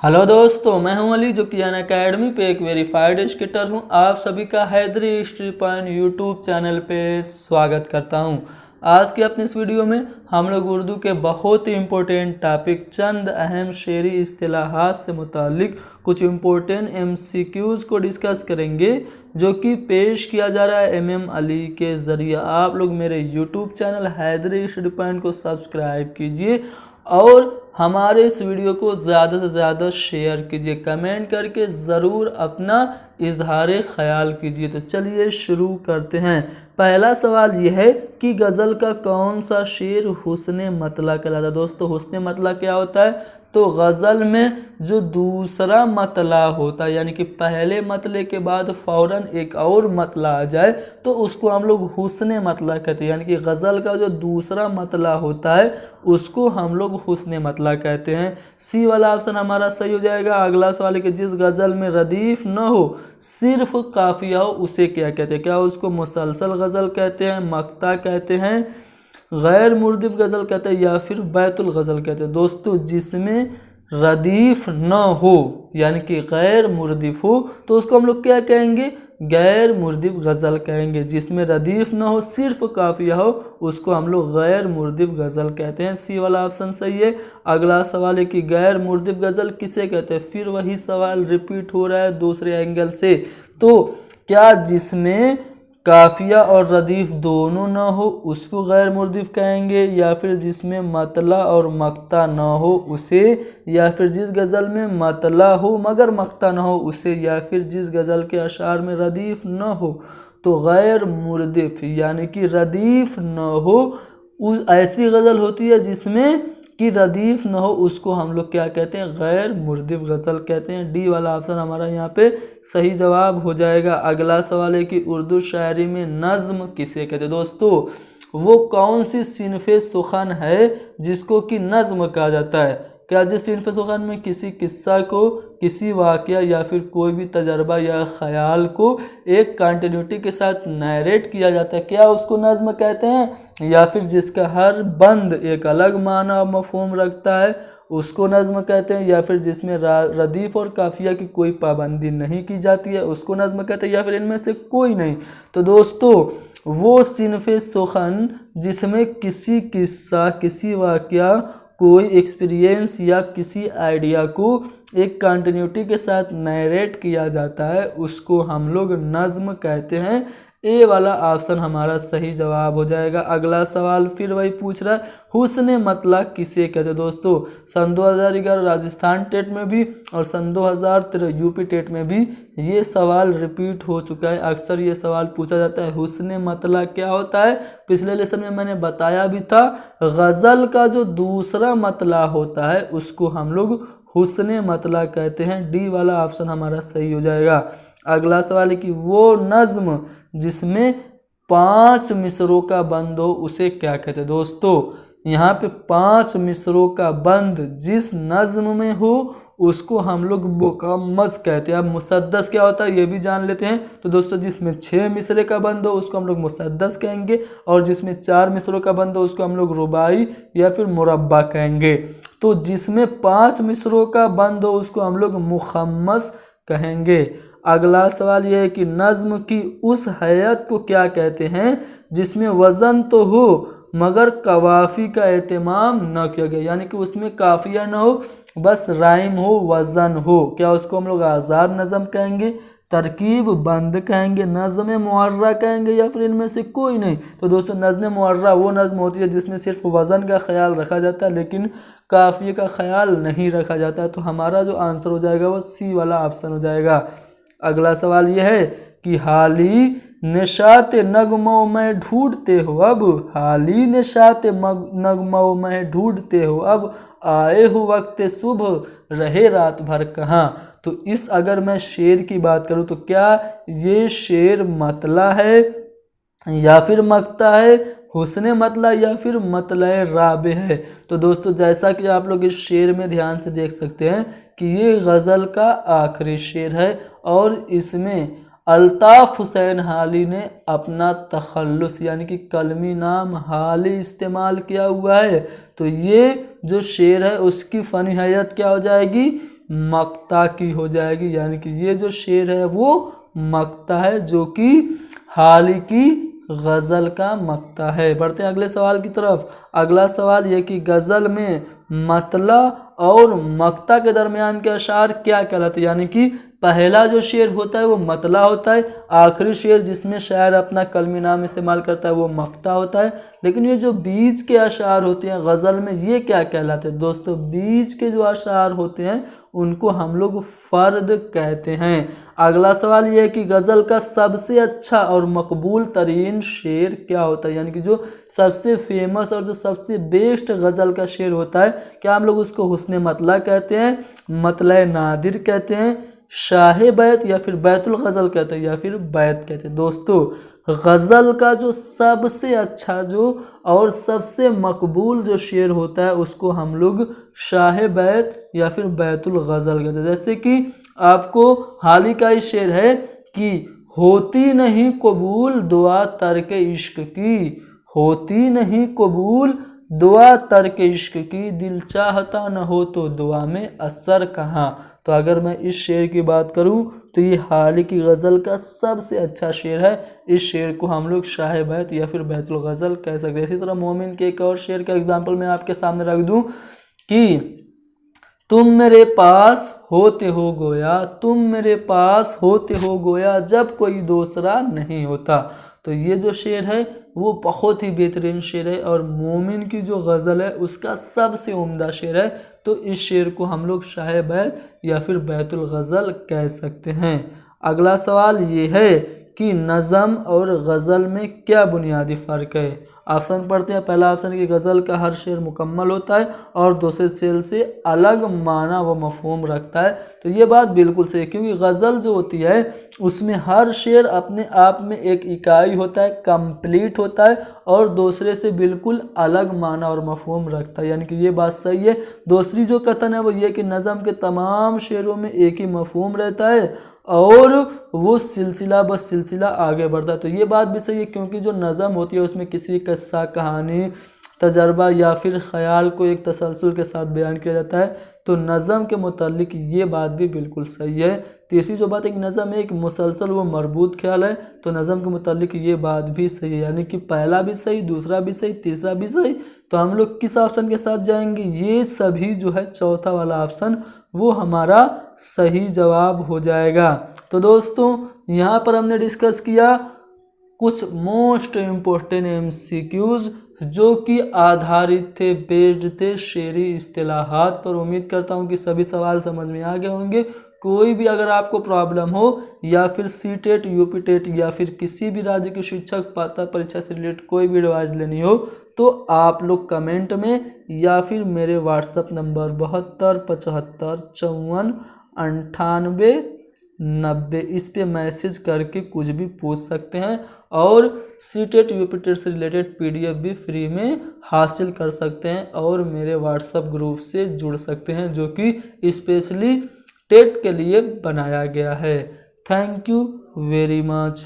Hello दोस्तों, मैं हूं अली जो कि अनअकैडमी पे एक वेरीफाइड एजुकेटर हूं। आप सभी का Haidari history point YouTube channel पे स्वागत करता हूं। आज की अपनी इस वीडियो में हम लोग उर्दू के बहुत ही इम्पोर्टेंट टॉपिक चंद अहम शेरी इस्तिलाहात से मुतालिक कुछ इम्पोर्टेंट MCQs को डिस्कस करेंगे जो कि पेश किया जा रहा है MM अली के ज़रिए। आप लोग मेरे YouTube channel Haidari history point को सब्सक्राइब कीजिए और हमारे इस वीडियो को ज़्यादा से ज़्यादा शेयर कीजिए, कमेंट करके ज़रूर अपना इजहार ख्याल कीजिए। तो चलिए शुरू करते हैं। पहला सवाल यह है कि गज़ल का कौन सा शेर हुस्न मतला कहलाता है। दोस्तों, हुस्न मतला क्या होता है? तो गज़ल में जो दूसरा मतला होता है, यानी कि पहले मतले के बाद फ़ौरन एक और मतला आ जाए तो उसको हम लोग हुस्न मतला कहते हैं। यानी कि गज़ल का जो दूसरा मतला होता है उसको हम लोग हुस्न मतला कहते हैं। सी वाला ऑप्शन हमारा सही हो जाएगा। अगला सवाल है कि जिस गज़ल में रदीफ न हो, सिर्फ काफिया हो, उसे क्या कहते हैं? क्या उसको मुसलसल गज़ल कहते हैं, मक्ता कहते हैं, गैर मुर्दिफ गज़ल कहते हैं या फिर बैतुल गज़ल कहते हैं? दोस्तों, जिसमें रदीफ न हो यानी कि गैर मुर्दिफ हो तो उसको हम लोग क्या कहेंगे? गैर मुर्दिफ गज़ल कहेंगे। जिसमें रदीफ न हो, सिर्फ काफिया हो, उसको हम लोग गैर मुर्दिफ गज़ल कहते हैं। सी वाला ऑप्शन सही है। अगला सवाल है कि गैर मुर्दिफ गज़ल किसे कहते हैं? फिर वही सवाल रिपीट हो रहा है दूसरे एंगल से। तो क्या जिसमें काफिया और रदीफ दोनों ना हो उसको गैर मुर्दिफ कहेंगे, या फिर जिसमें मतला और मक्ता ना हो उसे, या फिर जिस गज़ल में मतला हो मगर मक्ता ना हो उसे, या फिर जिस गज़ल के अशार में रदीफ ना हो तो गैर मुर्दिफ यानी कि रदीफ ना हो। उस ऐसी गज़ल होती है जिसमें कि रदीफ न हो उसको हम लोग क्या कहते हैं? गैर मुर्दिफ गज़ल कहते हैं। डी वाला ऑप्शन हमारा यहाँ पे सही जवाब हो जाएगा। अगला सवाल है कि उर्दू शायरी में नज़्म किसे कहते हैं? दोस्तों, वो कौन सी सिनफ़े सुख़न है जिसको कि नज़्म कहा जाता है? क्या जिस सिनफ़े सुख़न में किसी किस्सा को, किसी वाक़या या फिर कोई भी तजर्बा या ख़याल को एक कंटिन्यूटी के साथ नैरेट किया जाता है, क्या उसको नज़्म कहते हैं? या फिर जिसका हर बंद एक अलग माना और मफ़हूम रखता है उसको नज़्म कहते हैं? या फिर जिसमें रदीफ़ और काफ़िया की कोई पाबंदी नहीं की जाती है उसको नज़्म कहते हैं? या फिर इनमें से कोई नहीं? तो दोस्तों, वो सिनफ़े सुख़न जिसमें किसी किस्सा, किसी वाक़या, कोई एक्सपीरियंस या किसी आइडिया को एक कंटिन्यूटी के साथ नैरेट किया जाता है उसको हम लोग नज़्म कहते हैं। ए वाला ऑप्शन हमारा सही जवाब हो जाएगा। अगला सवाल फिर वही पूछ रहा है, हुस्न मतला किसे कहते हैं? दोस्तों, सन 2011 राजस्थान टेट में भी और सन 2013 यूपी टेट में भी ये सवाल रिपीट हो चुका है। अक्सर ये सवाल पूछा जाता है, हुस्न मतला क्या होता है? पिछले लेसन में मैंने बताया भी था, गज़ल का जो दूसरा मतला होता है उसको हम लोग हुस्न मतला कहते हैं। डी वाला ऑप्शन हमारा सही हो जाएगा। अगला सवाल है कि वो नज़्म जिसमें 5 मिसरों का बंद हो उसे क्या कहते हैं? दोस्तों, यहाँ पे 5 मिसरों का बंद जिस नज़्म में हो उसको हम लोग मुकम्मस कहते हैं। अब मुसद्दस क्या होता है ये भी जान लेते हैं। तो दोस्तों, जिसमें 6 मिसरे का बंद हो उसको हम लोग मुसद्दस कहेंगे, और जिसमें 4 मिसरों का बंद हो उसको हम लोग रुबाई या फिर मुरब्बा कहेंगे। तो जिसमें 5 मिसरों का बंद हो उसको हम लोग मुखम्मस कहेंगे। अगला सवाल यह है कि नज़्म की उस हैयत को क्या कहते हैं जिसमें वज़न तो हो मगर कवाफ़ी का एहतमाम न किया गया? यानी कि उसमें काफिया न हो, बस राइम हो, वज़न हो। क्या उसको हम लोग आज़ाद नज़म कहेंगे, तरकीब बंद कहेंगे, नज़्म मुअर्रा कहेंगे, या फिर इनमें से कोई नहीं? तो दोस्तों, नज़्म मुअर्रा वो नज़्म होती है जिसमें सिर्फ वज़न का ख्याल रखा जाता है लेकिन काफ़िए का ख्याल नहीं रखा जाता है। तो हमारा जो आंसर हो जाएगा वो सी वाला ऑप्शन हो जाएगा। अगला सवाल यह है कि हाली निशात नगमों में ढूंढते हो अब, हाली निशात नगमों में ढूंढते हो अब, आए हो वक्त सुबह रहे रात भर कहाँ? तो इस अगर मैं शेर की बात करूं तो क्या ये शेर मतला है या फिर मक्ता है, हुस्न मतला या फिर मतला राबे है? तो दोस्तों, जैसा कि आप लोग इस शेर में ध्यान से देख सकते हैं कि ये गज़ल का आखिरी शेर है और इसमें अल्ताफ़ हुसैन हाली ने अपना तखल्लुस यानी कि कलमी नाम हाली इस्तेमाल किया हुआ है। तो ये जो शेर है उसकी फ़नी हैयत क्या हो जाएगी? मक्ता की हो जाएगी, यानी कि ये जो शेर है वो मक्ता है, जो कि हाल ही की गजल का मक्ता है। बढ़ते हैं अगले सवाल की तरफ। अगला सवाल ये कि गजल में मतला और मक्ता के दरमियान के अशार क्या कहलाते हैं, यानी कि पहला जो शेर होता है वो मतला होता है, आखिरी शेर जिसमें शायर अपना कलमी नाम इस्तेमाल करता है वो मक्ता होता है। लेकिन ये जो बीच के अशार होते हैं गज़ल में, ये क्या कहलाते हैं दोस्तों? बीच के जो अशार होते हैं उनको हम लोग फर्द कहते हैं। अगला सवाल ये है कि गज़ल का सबसे अच्छा और मकबूल तरीन शेर क्या होता है, यानी कि जो सबसे फेमस और जो सबसे बेस्ट गज़ल का शेर होता है, क्या हम लोग उसको हुस्न मतला कहते हैं, मतला नादिर कहते हैं, शाह बैत, या फिर बैतुल गज़ल कहते हैं, या फिर बैत कहते हैं? दोस्तों गज़ल का जो सबसे अच्छा जो और सबसे मकबूल जो शेर होता है उसको हम लोग शाह बैत या फिर बैतुल गज़ल कहते हैं। जैसे कि आपको हाल ही का ही शेर है कि होती नहीं कबूल दुआ तर्क इश्क की, होती नहीं कबूल दुआ तर्क इश्क की, दिल चाहता न हो तो दुआ में असर कहाँ। तो अगर मैं इस शेर की बात करूं तो ये हाल ही की गज़ल का सबसे अच्छा शेर है। इस शेर को हम लोग शाह बैत या फिर बैतुल गज़ल कह सकते हैं। इसी तरह मोमिन के एक और शेर का एग्जाम्पल मैं आपके सामने रख दूं कि तुम मेरे पास होते हो गोया, तुम मेरे पास होते हो गोया, जब कोई दूसरा नहीं होता। तो ये जो शेर है वो बहुत ही बेहतरीन शेर है और मोमिन की जो गज़ल है उसका सबसे उम्दा शेर है। तो इस शेर को हम लोग शाह बैत या फिर बैतुल गज़ल कह सकते हैं। अगला सवाल ये है कि नज़म और गज़ल में क्या बुनियादी फ़र्क है। ऑप्शन पढ़ते हैं। पहला ऑप्शन कि गज़ल का हर शेर मुकम्मल होता है और दूसरे शेर से अलग माना व मफहूम रखता है। तो ये बात बिल्कुल सही है, क्योंकि गज़ल जो होती है उसमें हर शेर अपने आप में एक इकाई होता है, कंप्लीट होता है और दूसरे से बिल्कुल अलग माना और मफहूम रखता है, यानी कि ये बात सही है। दूसरी जो कथन है वो ये कि नज़म के तमाम शेरों में एक ही मफहूम रहता है और वो सिलसिला बस सिलसिला आगे बढ़ता है। तो ये बात भी सही है, क्योंकि जो नज़म होती है उसमें किसी किस्सा कहानी तजर्बा या फिर ख्याल को एक तसलसल के साथ बयान किया जाता है। तो नज़म के मुतालिक ये बात भी बिल्कुल सही है। तीसरी जो बात, एक नज़म एक मुसलसल व मरबूत ख्याल है, तो नज़म के मुतालिक ये बात भी सही है, यानी कि पहला भी सही, दूसरा भी सही, तीसरा भी सही। तो हम लोग किस ऑप्शन के साथ जाएंगे? ये सभी जो है चौथा वाला ऑप्शन वो हमारा सही जवाब हो जाएगा। तो दोस्तों यहाँ पर हमने डिस्कस किया कुछ मोस्ट इम्पोर्टेंट MCQs जो कि आधारित थे, बेस्ड थे शेरी इस्तिलाहात पर। उम्मीद करता हूँ कि सभी सवाल समझ में आ गए होंगे। कोई भी अगर आपको प्रॉब्लम हो या फिर सीटेट, यूपीटेट या फिर किसी भी राज्य की शिक्षक पात्रता परीक्षा से रिलेटेड कोई भी एडवाइस लेनी हो तो आप लोग कमेंट में या फिर मेरे व्हाट्सएप नंबर 72 75 54 98 90 इस पे मैसेज करके कुछ भी पूछ सकते हैं और सीटेट यूपीटेट से रिलेटेड PDF भी फ्री में हासिल कर सकते हैं और मेरे व्हाट्सएप ग्रुप से जुड़ सकते हैं जो कि स्पेशली टेट के लिए बनाया गया है। Thank you very much.